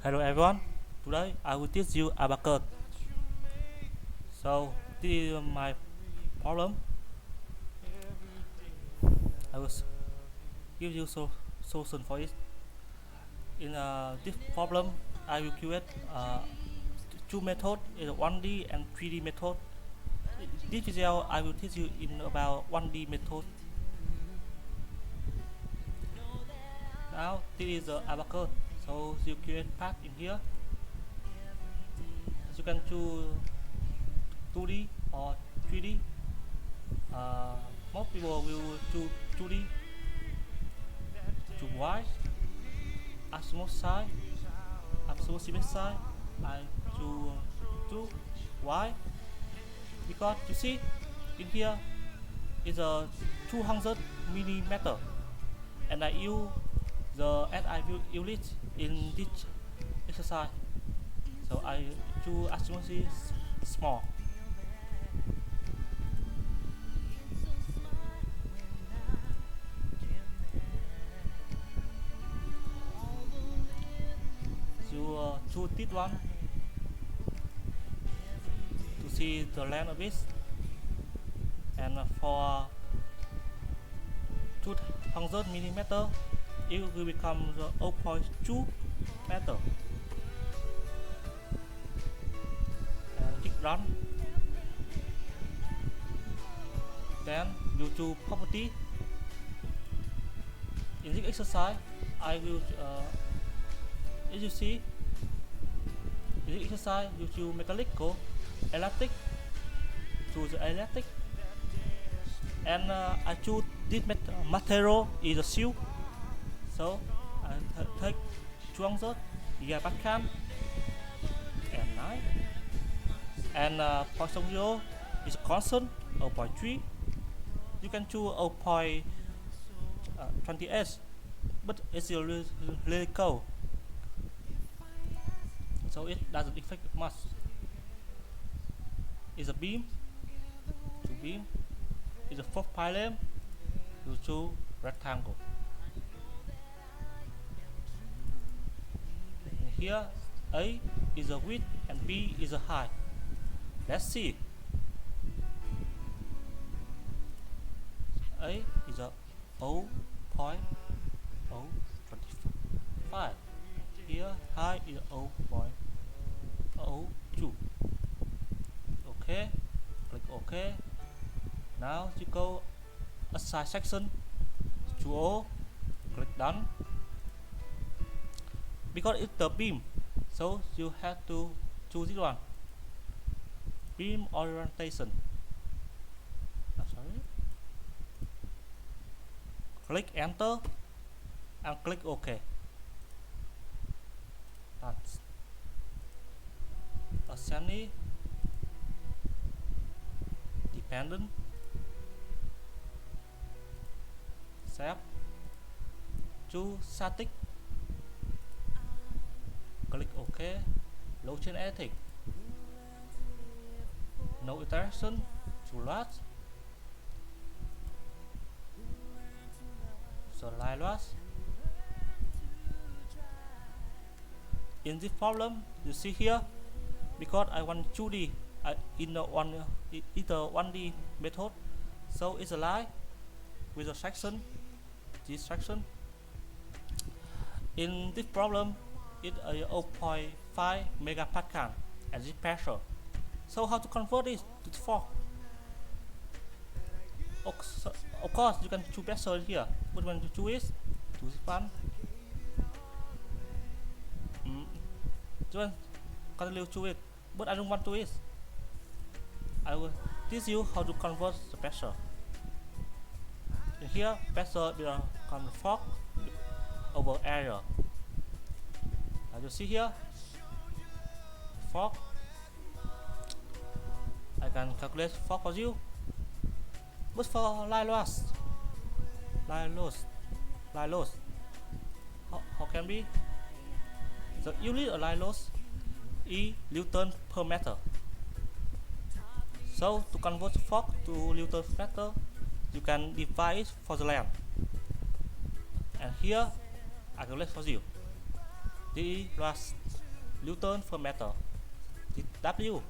Hello everyone, today I will teach you abacus. So this is my problem. I will give you solution for it. In this problem, I will create two methods, is 1D and 3D method. This video I will teach you in about 1D method. Now this is the abacus. So you create part in here. You can choose 2D or 3D. Most people will choose 2D. To Y, absolute size, absolute symmetric size. I choose 2Y because you see in here is a 200 millimeter, and I use the SI unit in this exercise. So I choose absolutely small. So choose this one to see the length of it, and for 200 millimeter, it will become 0.2 meter. And click run. Then you choose property. In this exercise, I will as you see, in this exercise you choose mechanical, elastic, choose the elastic, and I choose this material is a silk. So I take 200 gigapascal and 9, and point 0 is constant 0.3. You can choose 0.28, but it's really cold, so it doesn't affect much. It's a beam, two beam. It's a 4 pylon. You choose rectangle. And here A is a width and B is a height. Let's see. A is a 0.025. Here height is 0.02. Okay, click OK. Now you go assign section to O, click done. Because it's the beam, so you have to choose this one, beam orientation. Click enter and click OK. That's assign dependent, set to static, click OK. Load chain anything, no iteration, to large, so line large. In this problem you see here, because I want 2D in the either 1D method, so it's a line with a section, this section. In this problem it's a 0.5 megapascal at this pressure. So how to convert this to torque? Of course you can choose pressure here, but when you choose it, choose this one. Continue to it, but I don't want to it. I will teach you how to convert the pressure. In here, pressure will convert over area. As you see here, fork. I can calculate fork for you. But for line loss, how can be? The unit of line loss is Newton per meter. So to convert the fork to Newton per meter, you can divide it for the length. And here I calculate for you. the last Newton per meter. The W.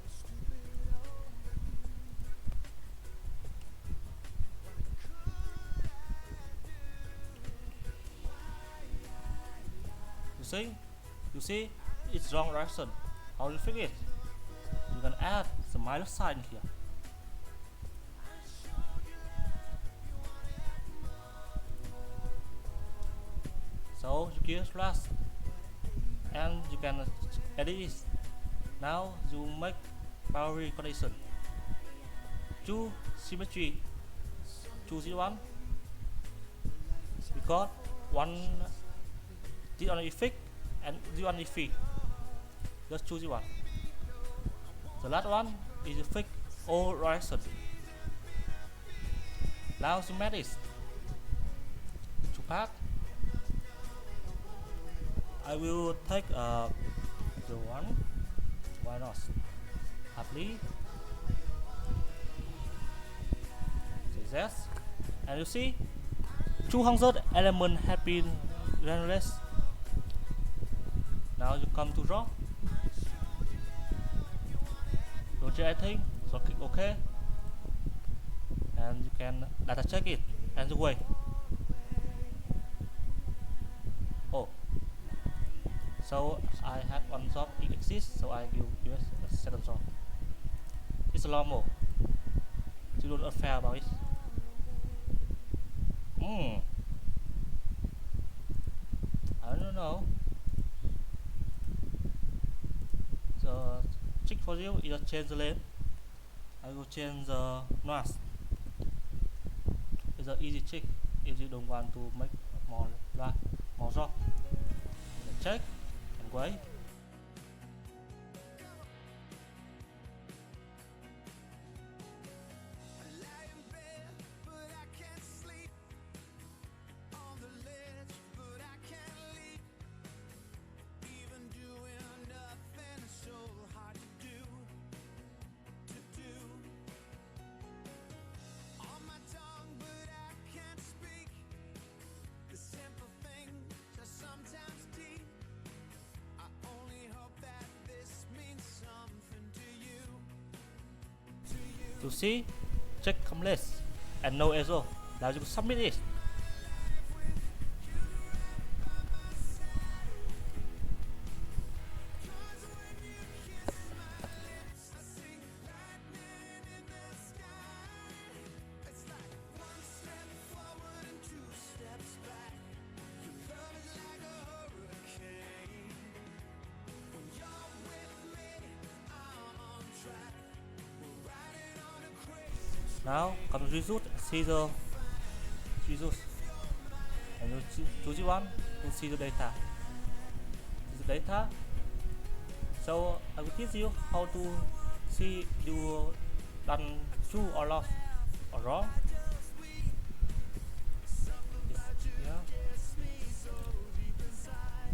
You see, it's wrong direction. How do you fix it? You can add the minus sign here. So you give plus and you can edit it. Now you make boundary condition. Choose symmetry. Choose this one because one this one is fixed and this one is free. Just choose this one. The last one is fixed all direction. Now you match this to path. I will take the one. Why not? Apply. Yes. And you see 200 elements have been generated. Now you come to draw. Rotate everything. So click OK. And you can data check it and the way. Oh. So I have one job it exists, so I give you a second job. It's normal. You don't unfair about it. I don't know. The trick for you is change the lane. I will change the noise. It's an easy trick if you don't want to make more job. Check and wait. To see, check complete and no error. Now you can submit it. Now come to result, see the result, and you choose one to see the data. The data. So I will teach you how to see you done true or lost or wrong.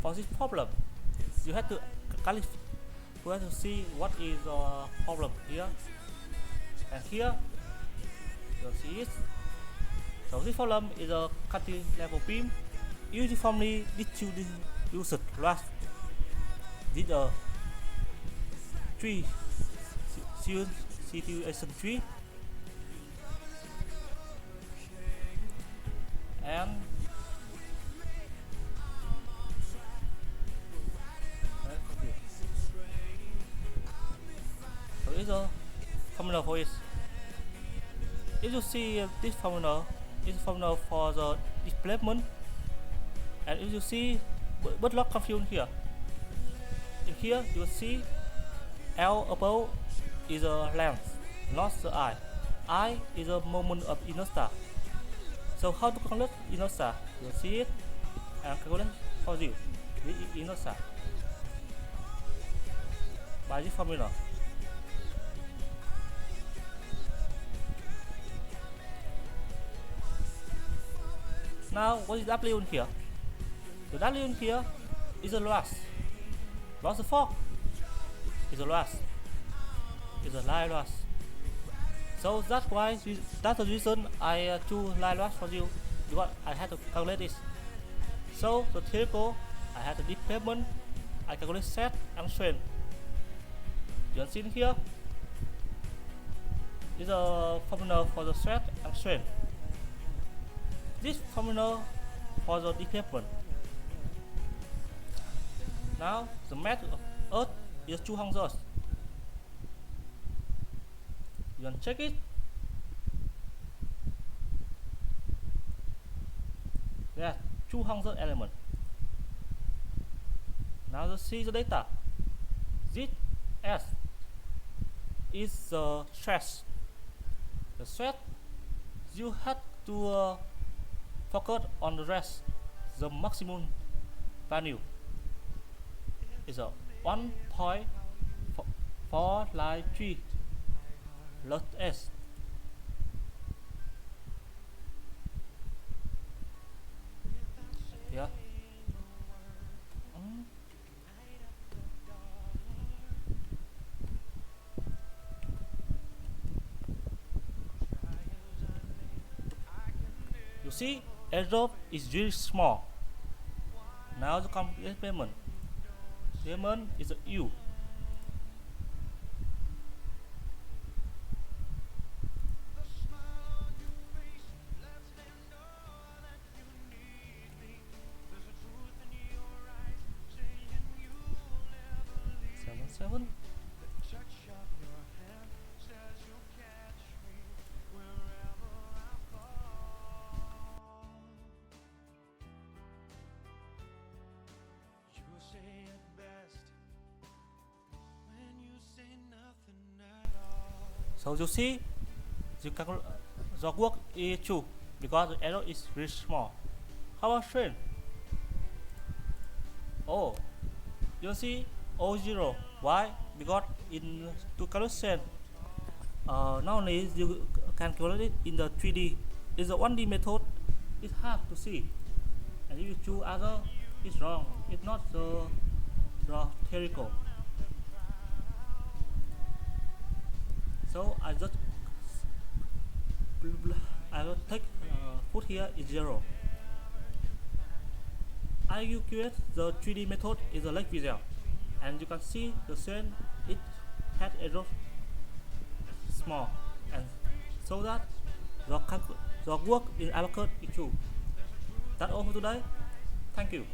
For this problem, you have to see what is the problem here and here. You see it. So this problem is a cutting level beam uniformly distributed across this tree situation tree and so it's a formula for it. If you see this formula is formula for the displacement, and if you see but not confusion here. In here you will see L above is a length, not the I. I is a moment of inertia. So how to calculate inertia? You see it and calculate for you the inertia by this formula. Now what is W in here? The W in here is a loss. Loss of fork is a loss. Is a line loss. So that's why that's the reason I choose line loss for you, because I had to calculate this. So the table I had the displacement I calculate set and strain. You can see here is a formula for the set and strain. This formula for the displacement. Now the mass of Earth is 200. You can check it. There are 200 elements. Now let's see the data. This S is the stress. The stress you have to focus on the rest. The maximum value is a 1.493 lot S. Yeah. You see, airdrop is really small. Now the complete payment. Payment is a U. Seven. So you see, the work is true because the error is very small. How about strain? Oh, you see O0. Why? Because in to calculate nowadays you can calculate it in the 3D. It's the 1D method. It's hard to see, and if you choose other, it's wrong. It's not the theoretical. So I will take put here is 0. I will create the 3D method in the next video, and you can see the strain it had error small, and so that the work in our code is true. That's all for today. Thank you.